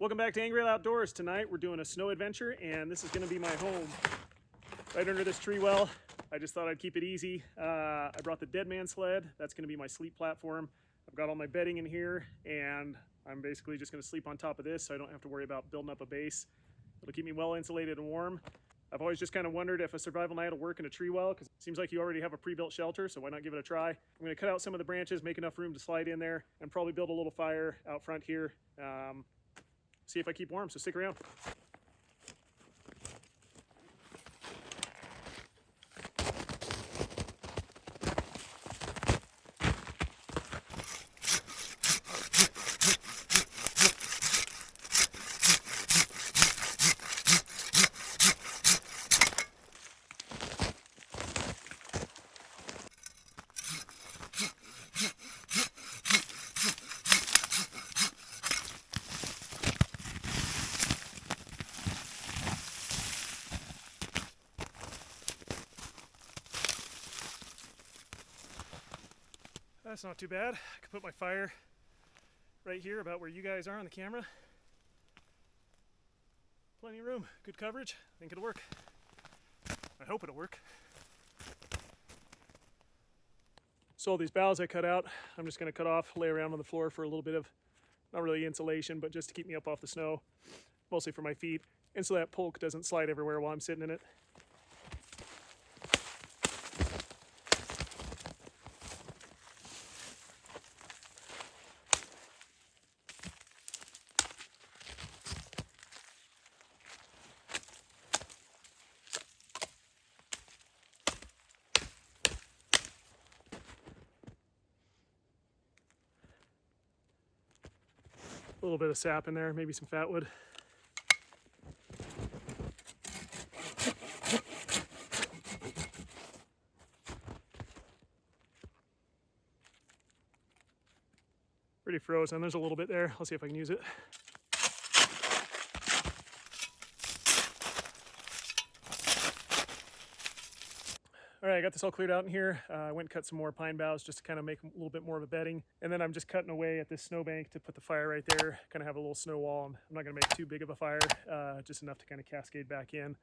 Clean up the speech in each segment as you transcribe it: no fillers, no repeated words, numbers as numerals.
Welcome back to Angry Outdoors. Tonight we're doing a snow adventure, and this is going to be my home right under this tree well. I just thought I'd keep it easy. I brought the Dead Man sled. That's going to be my sleep platform. I've got all my bedding in here, and I'm basically just going to sleep on top of this so I don't have to worry about building up a base. It'll keep me well insulated and warm. I've always just kind of wondered if a survival night will work in a tree well, because it seems like you already have a pre-built shelter, so why not give it a try? I'm going to cut out some of the branches, make enough room to slide in there, and probably build a little fire out front here. See if I keep warm, so stick around. That's not too bad. I can put my fire right here about where you guys are on the camera. Plenty of room, good coverage. I think it'll work. I hope it'll work. So all these boughs I cut out, I'm just going to cut off, lay around on the floor for a little bit of, not really insulation, but just to keep me up off the snow, mostly for my feet, and so that pulk doesn't slide everywhere while I'm sitting in it. A little bit of sap in there, maybe some fat wood. Pretty frozen. There's a little bit there. I'll see if I can use it. All right, I got this all cleared out in here. I went and cut some more pine boughs just to kind of make a little bit more of a bedding. And then I'm just cutting away at this snowbank to put the fire right there, kind of have a little snow wall. I'm not gonna make too big of a fire, just enough to kind of cascade back in.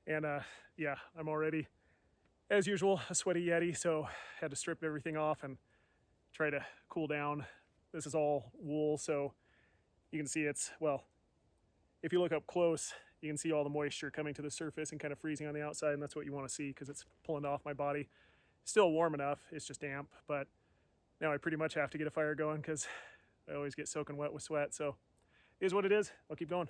And yeah, I'm already, as usual, a sweaty Yeti, so had to strip everything off and try to cool down. This is all wool, so you can see it's, well, if you look up close, you can see all the moisture coming to the surface and kind of freezing on the outside, and that's what you want to see because it's pulling off my body. Still warm enough, it's just damp, but now I pretty much have to get a fire going because I always get soaking wet with sweat, so it is what it is. I'll keep going.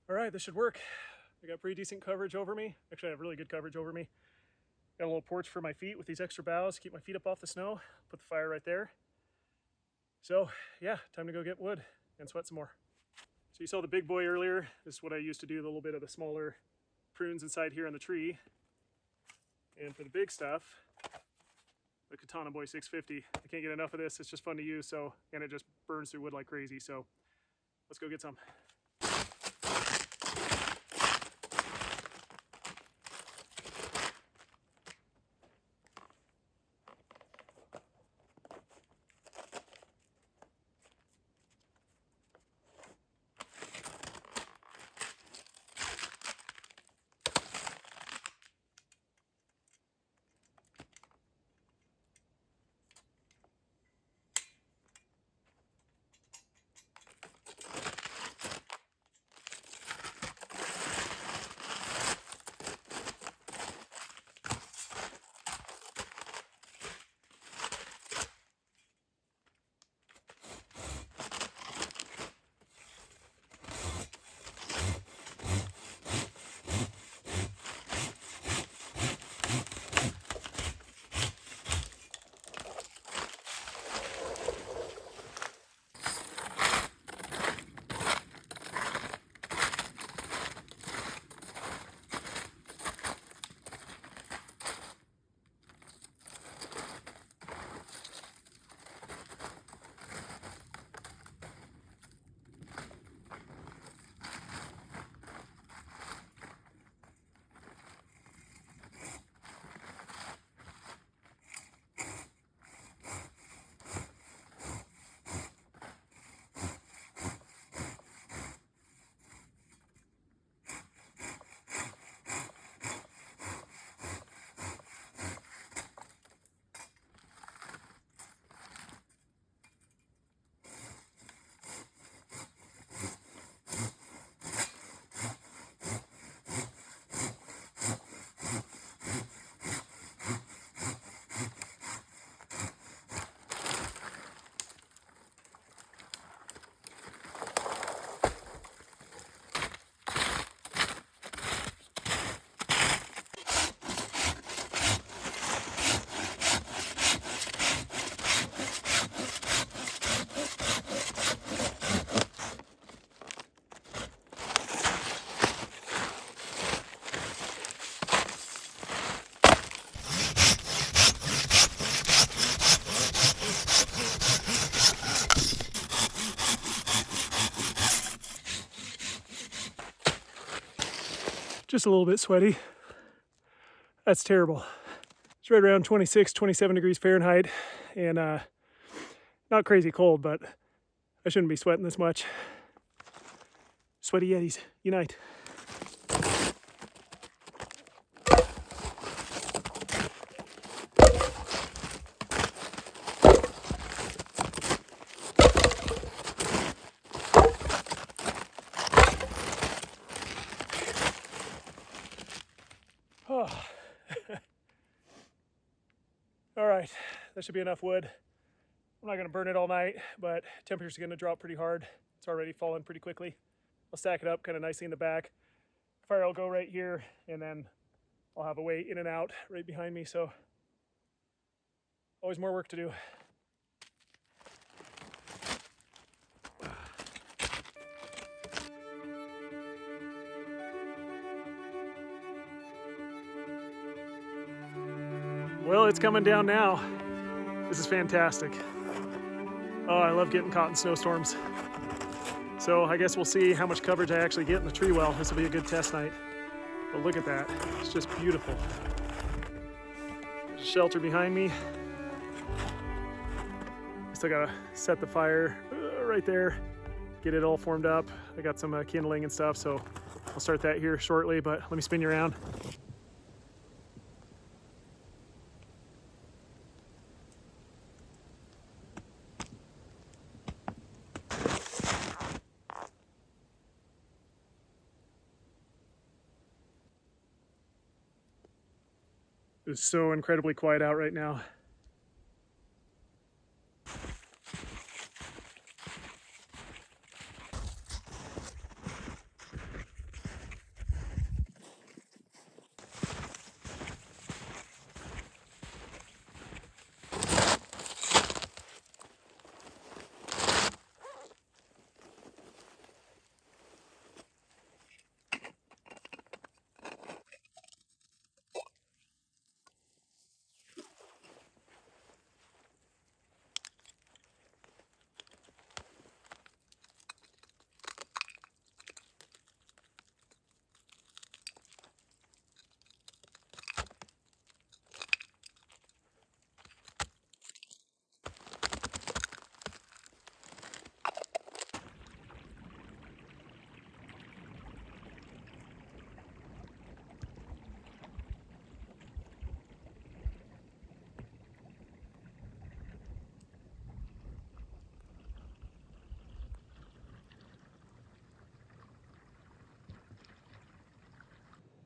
All right, this should work. I got pretty decent coverage over me. Actually, I have really good coverage over me. Got a little porch for my feet with these extra boughs to keep my feet up off the snow. Put the fire right there. So yeah, time to go get wood and sweat some more. So you saw the big boy earlier. This is what I used to do, a little bit of the smaller prunes inside here on the tree. And for the big stuff, the Katana Boy 650. I can't get enough of this. It's just fun to use, so, and it just burns through wood like crazy. So let's go get some. Just a little bit sweaty. That's terrible. It's right around 26, 27 degrees Fahrenheit, and not crazy cold, but I shouldn't be sweating this much. Sweaty Yetis, unite. Oh. All right, that should be enough wood. I'm not gonna burn it all night, but temperatures are gonna drop pretty hard. It's already fallen pretty quickly. I'll stack it up kind of nicely in the back. Fire will go right here, and then I'll have a way in and out right behind me, so always more work to do. Well, it's coming down now. This is fantastic. Oh, I love getting caught in snowstorms. So I guess we'll see how much coverage I actually get in the tree well. This will be a good test night. But look at that, it's just beautiful. There's a shelter behind me. Still gotta set the fire right there, get it all formed up. I got some kindling and stuff, so I'll start that here shortly, but let me spin you around. It's so incredibly quiet out right now.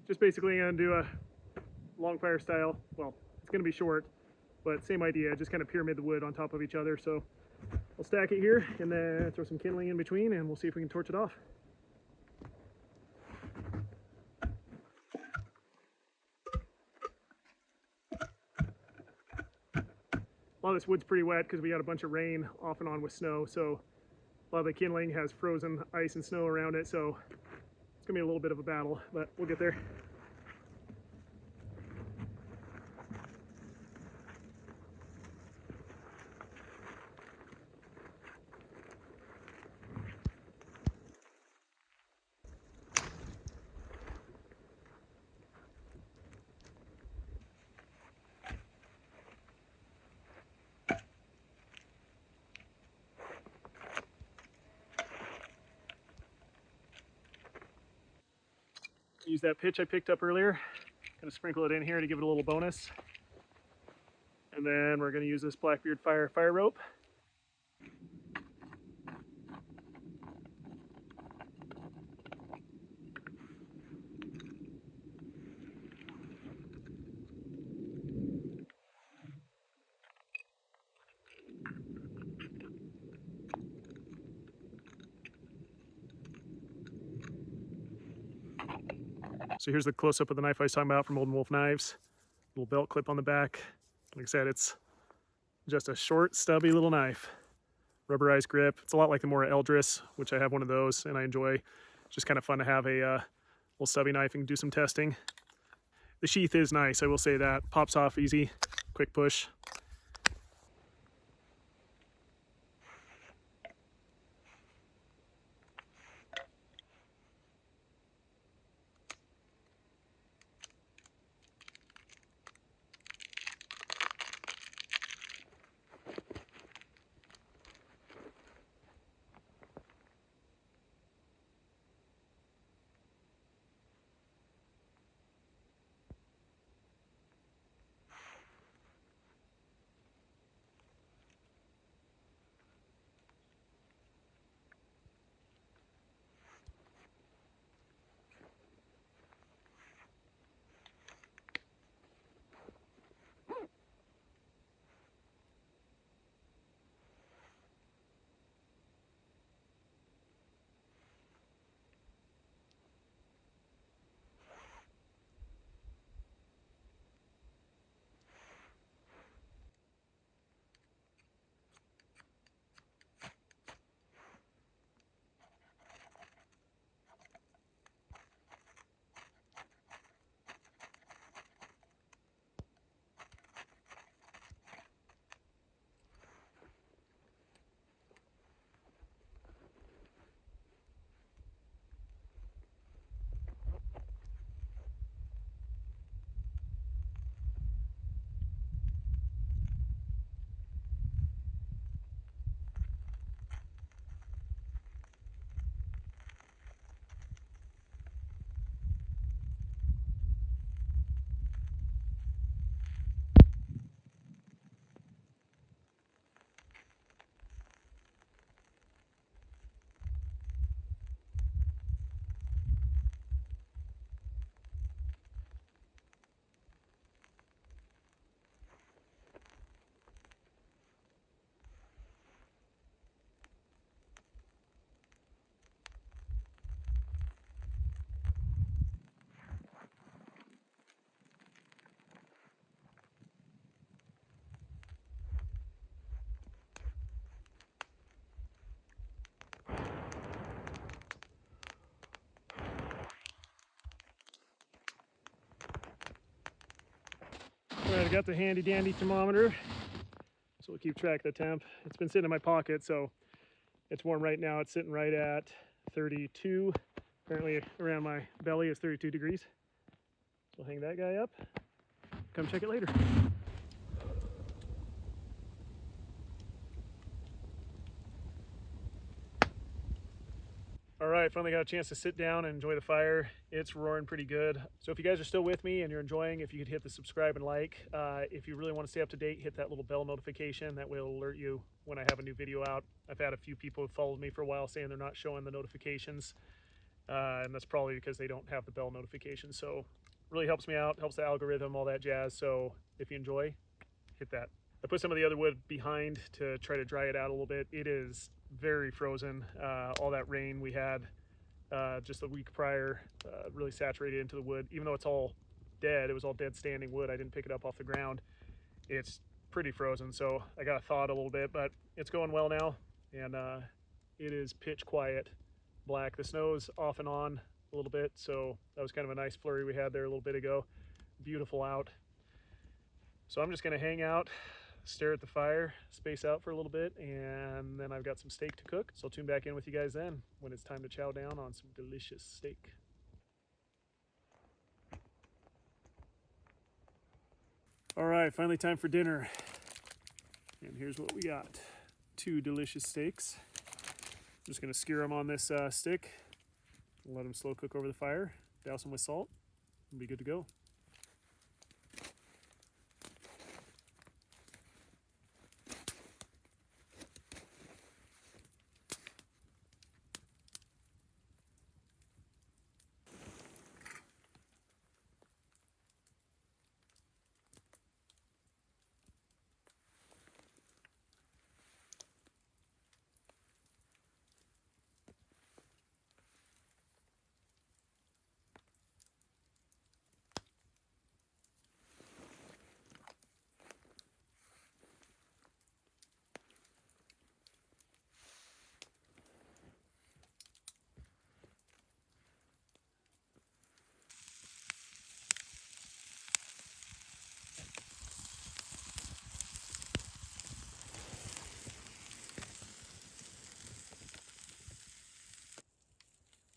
Just basically gonna do a long fire style. Well, it's gonna be short, but same idea, just kind of pyramid the wood on top of each other. So I'll stack it here and then throw some kindling in between, and we'll see if we can torch it off. A lot of this wood's pretty wet because we got a bunch of rain off and on with snow, so a lot of the kindling has frozen ice and snow around it, so it's gonna be a little bit of a battle, but we'll get there. Use that pitch I picked up earlier. Gonna sprinkle it in here to give it a little bonus. And then we're gonna use this Blackbeard fire rope. So here's the close-up of the knife I was talking about from Old Wolf Knives. Little belt clip on the back. Like I said, it's just a short, stubby little knife. Rubberized grip. It's a lot like the Mora Eldris, which I have one of those and I enjoy. It's just kind of fun to have a little stubby knife and do some testing. The sheath is nice, I will say that. Pops off easy, quick push. I got the handy dandy thermometer, so we'll keep track of the temp. It's been sitting in my pocket, so it's warm right now. It's sitting right at 32. Apparently around my belly is 32 degrees. So hang that guy up. Come check it later. All right, finally got a chance to sit down and enjoy the fire. It's roaring pretty good. So if you guys are still with me and you're enjoying, if you could hit the subscribe and like. If you really want to stay up to date, hit that little bell notification. That will alert you when I have a new video out. I've had a few people who followed me for a while saying they're not showing the notifications. And that's probably because they don't have the bell notification. So really helps me out, helps the algorithm, all that jazz. So if you enjoy, hit that. I put some of the other wood behind to try to dry it out a little bit. It is very frozen. All that rain we had just the week prior really saturated into the wood. Even though it's all dead, it was all dead standing wood. I didn't pick it up off the ground. It's pretty frozen, so I got to thaw it a little bit, but it's going well now, and it is pitch quiet black. The snow's off and on a little bit, so that was kind of a nice flurry we had there a little bit ago. Beautiful out. So I'm just going to hang out, stare at the fire, space out for a little bit, and then I've got some steak to cook. So I'll tune back in with you guys then when it's time to chow down on some delicious steak. All right, finally time for dinner. And here's what we got. 2 delicious steaks. Just gonna skewer them on this stick, let them slow cook over the fire, douse them with salt, and be good to go.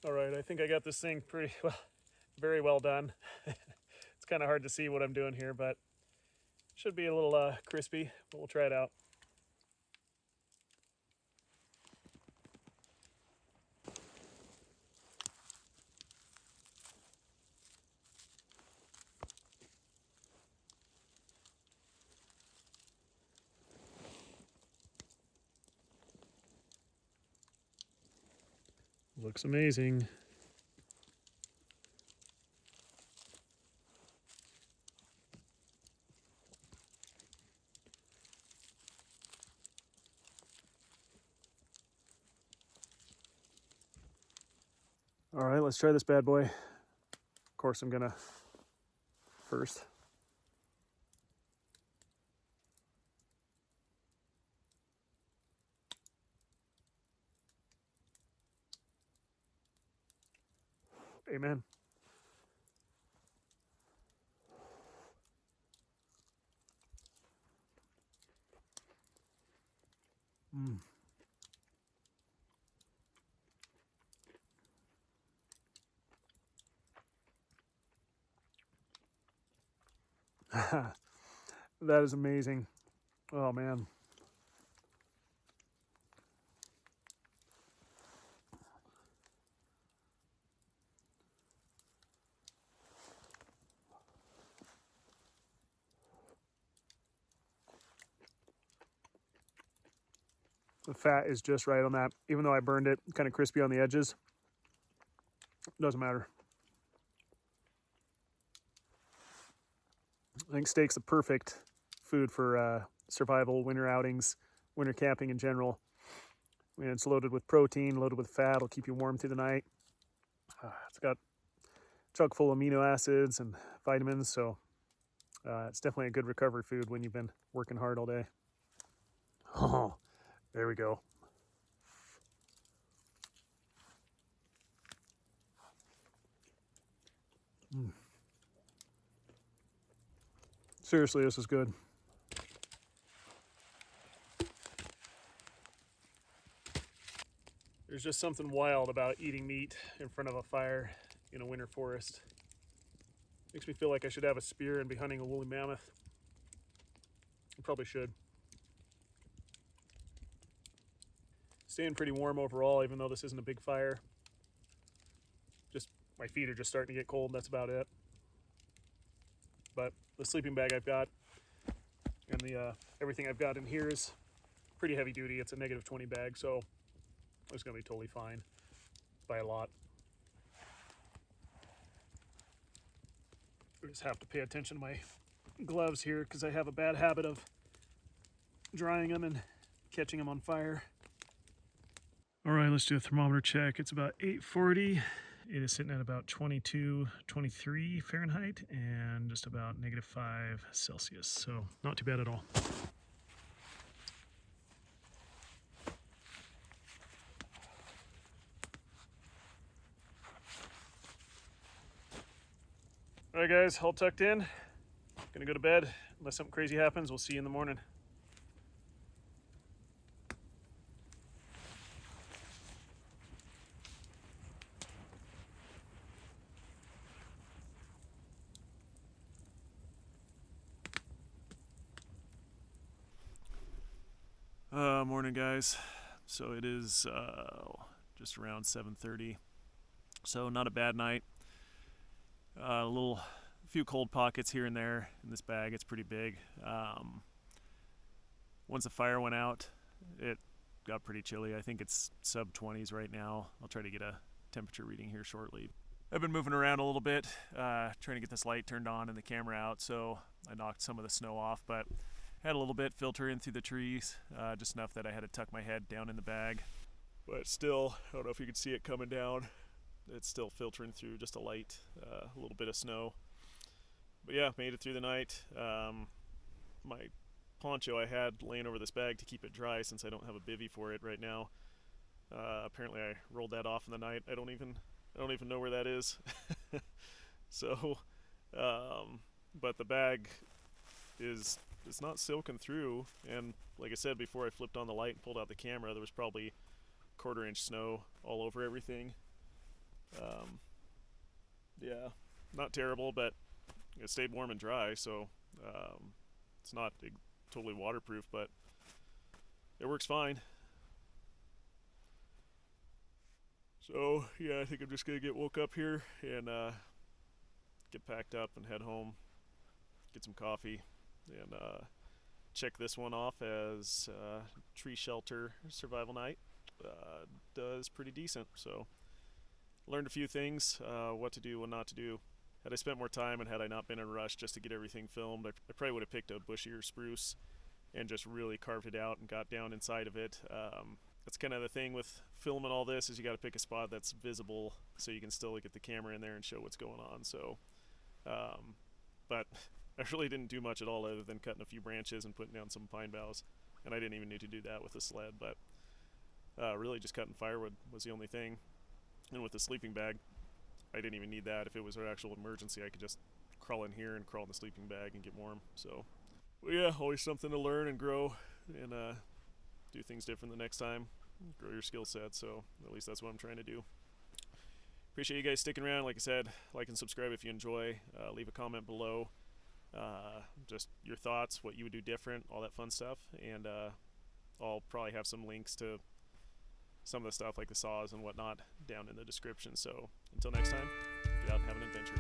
All right, I think I got this thing pretty well, very well done. It's kind of hard to see what I'm doing here, but should be a little crispy, but we'll try it out. Looks amazing. All right, let's try this bad boy. Of course, I'm gonna first. Amen. That is amazing. Oh man. The fat is just right on that. Even though I burned it kind of crispy on the edges, doesn't matter. I think steak's the perfect food for survival, winter outings, winter camping in general. I mean, it's loaded with protein, loaded with fat. It'll keep you warm through the night. It's got chock full of amino acids and vitamins, so it's definitely a good recovery food when you've been working hard all day. Oh, there we go. Seriously, this is good. There's just something wild about eating meat in front of a fire in a winter forest. Makes me feel like I should have a spear and be hunting a woolly mammoth. I probably should. Staying pretty warm overall, even though this isn't a big fire. Just my feet are just starting to get cold, and that's about it. But the sleeping bag I've got and the everything I've got in here is pretty heavy duty. It's a -20 bag, so it's gonna be totally fine by a lot. I just have to pay attention to my gloves here because I have a bad habit of drying them and catching them on fire. All right, let's do a thermometer check. It's about 840. It is sitting at about 22, 23 Fahrenheit and just about -5 Celsius. So not too bad at all. All right, guys, all tucked in. Gonna go to bed. Unless something crazy happens, we'll see you in the morning. Morning, guys. So it is just around 7:30. So not a bad night. A few cold pockets here and there in this bag. It's pretty big. Once the fire went out, it got pretty chilly. I think it's sub 20s right now. I'll try to get a temperature reading here shortly. I've been moving around a little bit, trying to get this light turned on and the camera out, so I knocked some of the snow off, but had a little bit filter in through the trees, just enough that I had to tuck my head down in the bag. But still, I don't know if you can see it coming down. It's still filtering through just a light, a little bit of snow. But yeah, made it through the night. My poncho I had laying over this bag to keep it dry since I don't have a bivvy for it right now. Apparently I rolled that off in the night. I don't even know where that is. So, but the bag it's not silken through, and like I said before I flipped on the light and pulled out the camera, there was probably 1/4 inch snow all over everything. Yeah, not terrible, but it stayed warm and dry, so it's not totally waterproof, but it works fine. So yeah, I think I'm just gonna get woke up here and get packed up and head home, get some coffee, and check this one off as tree shelter survival night. Does pretty decent, so learned a few things, what to do, what not to do. Had I spent more time and had I not been in a rush just to get everything filmed, I probably would have picked a bushier spruce and just really carved it out and got down inside of it. That's kind of the thing with filming all this, is you got to pick a spot that's visible so you can still get the camera in there and show what's going on. So, but I really didn't do much at all other than cutting a few branches and putting down some pine boughs, and I didn't even need to do that with the sled, but really just cutting firewood was the only thing. And with the sleeping bag, I didn't even need that. If it was an actual emergency, I could just crawl in here and crawl in the sleeping bag and get warm. So, well, yeah, always something to learn and grow and do things different the next time, grow your skill set. So at least that's what I'm trying to do. Appreciate you guys sticking around. Like I said, like and subscribe if you enjoy. Leave a comment below, just your thoughts, what you would do different, all that fun stuff. And I'll probably have some links to some of the stuff like the saws and whatnot down in the description. So until next time, get out and have an adventure.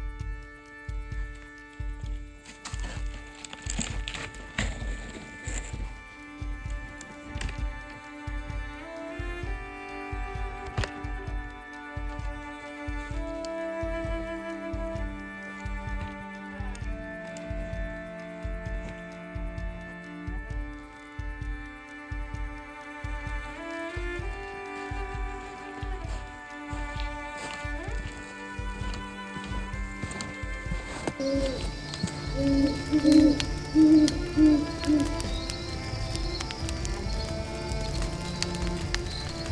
Mm-hmm.